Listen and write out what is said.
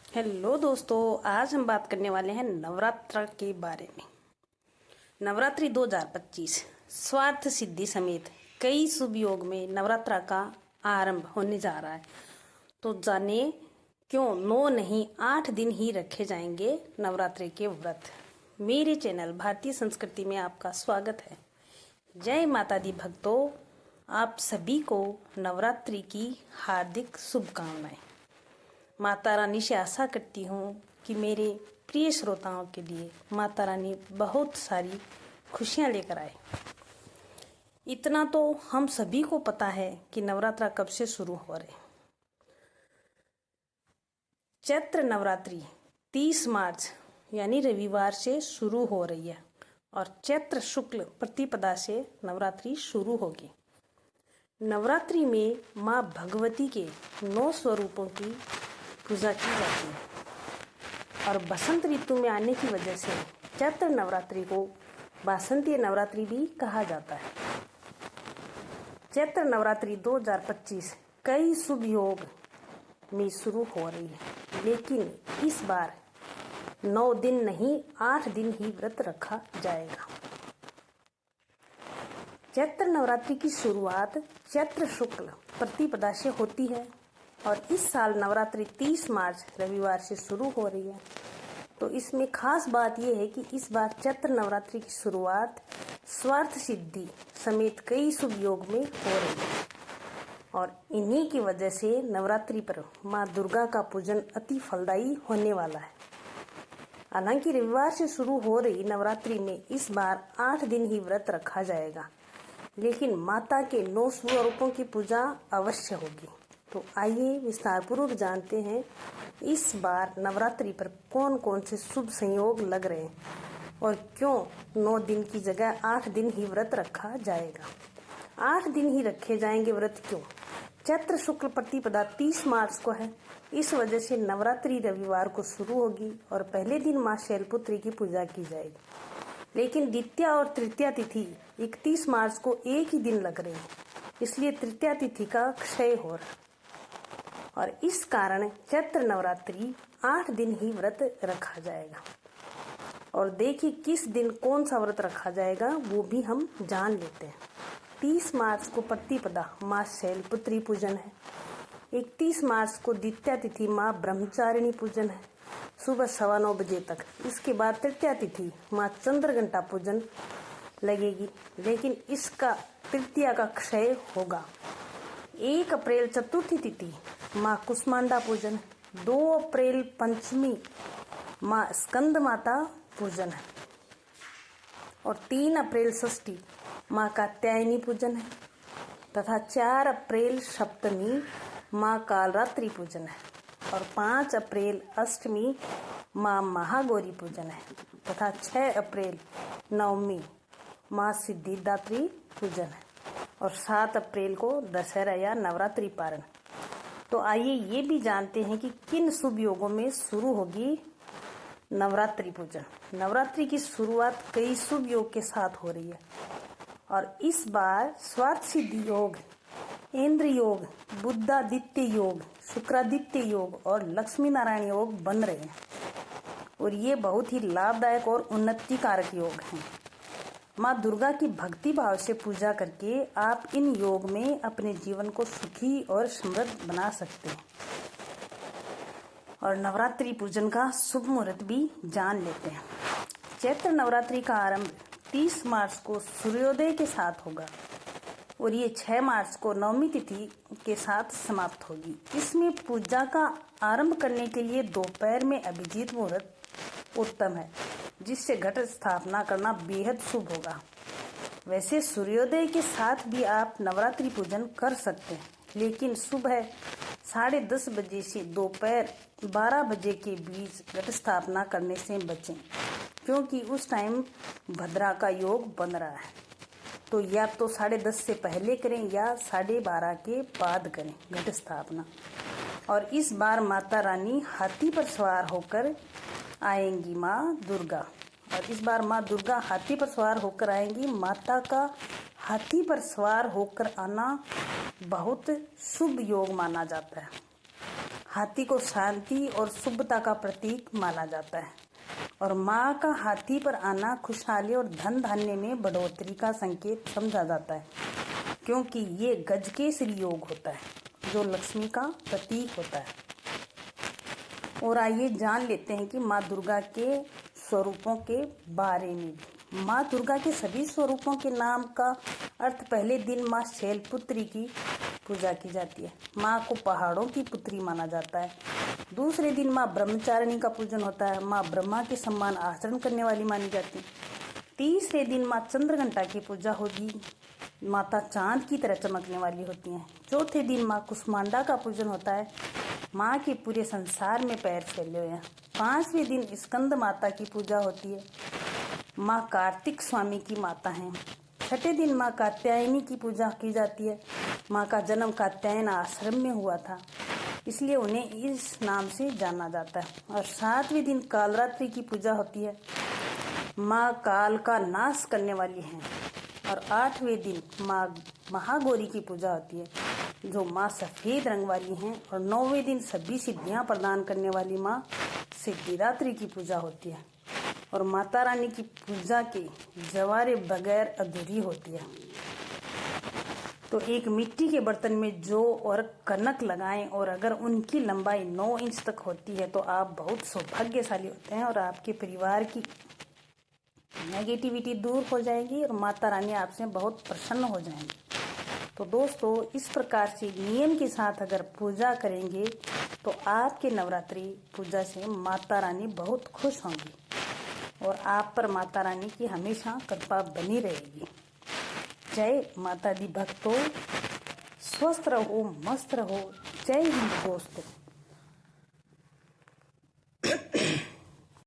Hello दोस्तों, आज हम बात करने वाले हैं नवरात्र के बारे में। नवरात्रि 2025 स्वार्थ सिद्धि समेत कई शुभ योग में नवरात्र का आरंभ होने जा रहा है। तो जाने क्यों 9 नहीं 8 दिन ही रखे जाएंगे नवरात्रि के व्रत। मेरे चैनल भारतीय संस्कृति में आपका स्वागत है। जय माता दी भक्तों, आप सभी को नवरात्रि की हार्दिक शुभकामनाएं। माता रानी से आशा करती हूँ कि मेरे प्रिय श्रोताओं के लिए माता रानी बहुत सारी खुशियाँ लेकर आए। इतना तो हम सभी को पता है कि नवरात्रा कब से शुरू हो रहे। चैत्र नवरात्रि 30 मार्च यानी रविवार से शुरू हो रही है और चैत्र शुक्ल प्रतिपदा से नवरात्रि शुरू होगी। नवरात्रि में माँ भगवती के 9 स्वरूपों की पूजा की जाती है और बसंत ऋतु में आने की वजह से चैत्र नवरात्रि को बासंतीय नवरात्रि भी कहा जाता है। चैत्र नवरात्रि 2025 कई शुभ योग में शुरू हो रही है, लेकिन इस बार 9 दिन नहीं 8 दिन ही व्रत रखा जाएगा। चैत्र नवरात्रि की शुरुआत चैत्र शुक्ल प्रतिपदा से होती है और इस साल नवरात्रि 30 मार्च रविवार से शुरू हो रही है। तो इसमें खास बात यह है कि इस बार चैत्र नवरात्रि की शुरुआत स्वार्थ सिद्धि समेत कई शुभ योग में हो रही है और इन्हीं की वजह से नवरात्रि पर माँ दुर्गा का पूजन अति फलदायी होने वाला है। हालांकि रविवार से शुरू हो रही नवरात्रि में इस बार 8 दिन ही व्रत रखा जाएगा, लेकिन माता के 9 स्वरूपों की पूजा अवश्य होगी। तो आइए विस्तार पूर्वक जानते हैं इस बार नवरात्रि पर कौन कौन से शुभ संयोग लग रहे हैं और क्यों 9 दिन की जगह 8 दिन ही व्रत रखा जाएगा। 8 दिन ही रखे जाएंगे व्रत क्यों? चैत्र शुक्ल प्रतिपदा 30 मार्च को है, इस वजह से नवरात्रि रविवार को शुरू होगी और पहले दिन माँ शैलपुत्री की पूजा की जाएगी। लेकिन द्वितीया और तृतीया तिथि 31 मार्च को एक ही दिन लग रही है, इसलिए तृतीया तिथि का क्षय हो रहा और इस कारण चैत्र नवरात्रि 8 दिन ही व्रत रखा जाएगा। और देखिए किस दिन कौन सा व्रत रखा जाएगा वो भी हम जान लेते हैं। 30 मार्च को प्रतिपदा माँ शैलपुत्री पूजन है। 31 मार्च को द्वितीया तिथि माँ ब्रह्मचारिणी पूजन है सुबह 9:15 बजे तक। इसके बाद तृतीया तिथि माँ चंद्रघंटा पूजन लगेगी, लेकिन इसका तृतीया का क्षय होगा। 1 अप्रैल चतुर्थी तिथि माँ कुष्मांडा पूजन है। 2 अप्रैल पंचमी माँ स्कंद माता पूजन है और 3 अप्रैल षष्ठी माँ कात्यायनी पूजन है तथा 4 अप्रैल सप्तमी माँ कालरात्रि पूजन है और 5 अप्रैल अष्टमी माँ महागौरी पूजन है तथा 6 अप्रैल नवमी माँ सिद्धिदात्री पूजन है और 7 अप्रैल को दशहरा या नवरात्रि पारण। तो आइए ये भी जानते हैं कि किन शुभ योगों में शुरू होगी नवरात्रि पूजन। नवरात्रि की शुरुआत कई शुभ योग के साथ हो रही है और इस बार स्वार्थ सिद्धि योग, इंद्र योग, बुद्धादित्य योग, शुक्रादित्य योग और लक्ष्मी नारायण योग बन रहे हैं और ये बहुत ही लाभदायक और उन्नति कारक योग हैं। माँ दुर्गा की भक्ति भाव से पूजा करके आप इन योग में अपने जीवन को सुखी और समृद्ध बना सकते हैं। और नवरात्रि पूजन का शुभ मुहूर्त भी जान लेते हैं। चैत्र नवरात्रि का आरंभ 30 मार्च को सूर्योदय के साथ होगा और ये 6 मार्च को नवमी तिथि के साथ समाप्त होगी। इसमें पूजा का आरंभ करने के लिए दोपहर में अभिजीत मुहूर्त उत्तम है, जिससे घट स्थापना करना बेहद शुभ होगा। वैसे सूर्योदय के साथ भी आप नवरात्रि पूजन कर सकते हैं, लेकिन सुबह 10:30 बजे से दोपहर 12 बजे के बीच घट स्थापना करने से बचें, क्योंकि उस टाइम भद्रा का योग बन रहा है। तो या तो 10:30 से पहले करें या 12:30 के बाद करें घट स्थापना। और इस बार माता रानी हाथी पर सवार होकर आएंगी माँ दुर्गा, और इस बार माँ दुर्गा हाथी पर सवार होकर आएंगी। माता का हाथी पर सवार होकर आना बहुत शुभ योग माना जाता है। हाथी को शांति और शुभता का प्रतीक माना जाता है और माँ का हाथी पर आना खुशहाली और धन धान्य में बढ़ोतरी का संकेत समझा जाता है, क्योंकि ये गजकेसरी योग होता है जो लक्ष्मी का प्रतीक होता है। और आइए जान लेते हैं कि माँ दुर्गा के स्वरूपों के बारे में। माँ दुर्गा के सभी स्वरूपों के नाम का अर्थ पहले दिन माँ शैलपुत्री की पूजा की जाती है। माँ को पहाड़ों की पुत्री माना जाता है। दूसरे दिन माँ ब्रह्मचारिणी का पूजन होता है। माँ ब्रह्मा के सम्मान आचरण करने वाली मानी जाती है। तीसरे दिन माँ चंद्रघंटा की पूजा होगी। माता चांद की तरह चमकने वाली होती हैं। चौथे दिन माँ कुष्मांडा का पूजन होता है। माँ के पूरे संसार में पैर फैले हुए हैं। पांचवें दिन स्कंद माता की पूजा होती है। माँ कार्तिक स्वामी की माता हैं। छठे दिन माँ कात्यायनी की पूजा की जाती है। माँ का जन्म कात्यायन आश्रम में हुआ था, इसलिए उन्हें इस नाम से जाना जाता है। और सातवें दिन कालरात्रि की पूजा होती है। माँ काल का नाश करने वाली हैं। और आठवें दिन माँ महागौरी की पूजा होती है, जो माँ सफ़ेद रंग वाली हैं। और नौवें दिन सभी सिद्धियाँ प्रदान करने वाली माँ सिद्धिदात्री की पूजा होती है। और माता रानी की पूजा के जवारे बगैर अधूरी होती है। तो एक मिट्टी के बर्तन में जौ और कनक लगाएं, और अगर उनकी लंबाई 9 इंच तक होती है तो आप बहुत सौभाग्यशाली होते हैं और आपके परिवार की नेगेटिविटी दूर हो जाएगी और माता रानी आपसे बहुत प्रसन्न हो जाएंगी। तो दोस्तों, इस प्रकार से नियम के साथ अगर पूजा करेंगे तो आपके नवरात्रि पूजा से माता रानी बहुत खुश होंगी और आप पर माता रानी की हमेशा कृपा बनी रहेगी। जय माता दी भक्तों, स्वस्थ रहो, मस्त रहो। जय हिंद दोस्तों।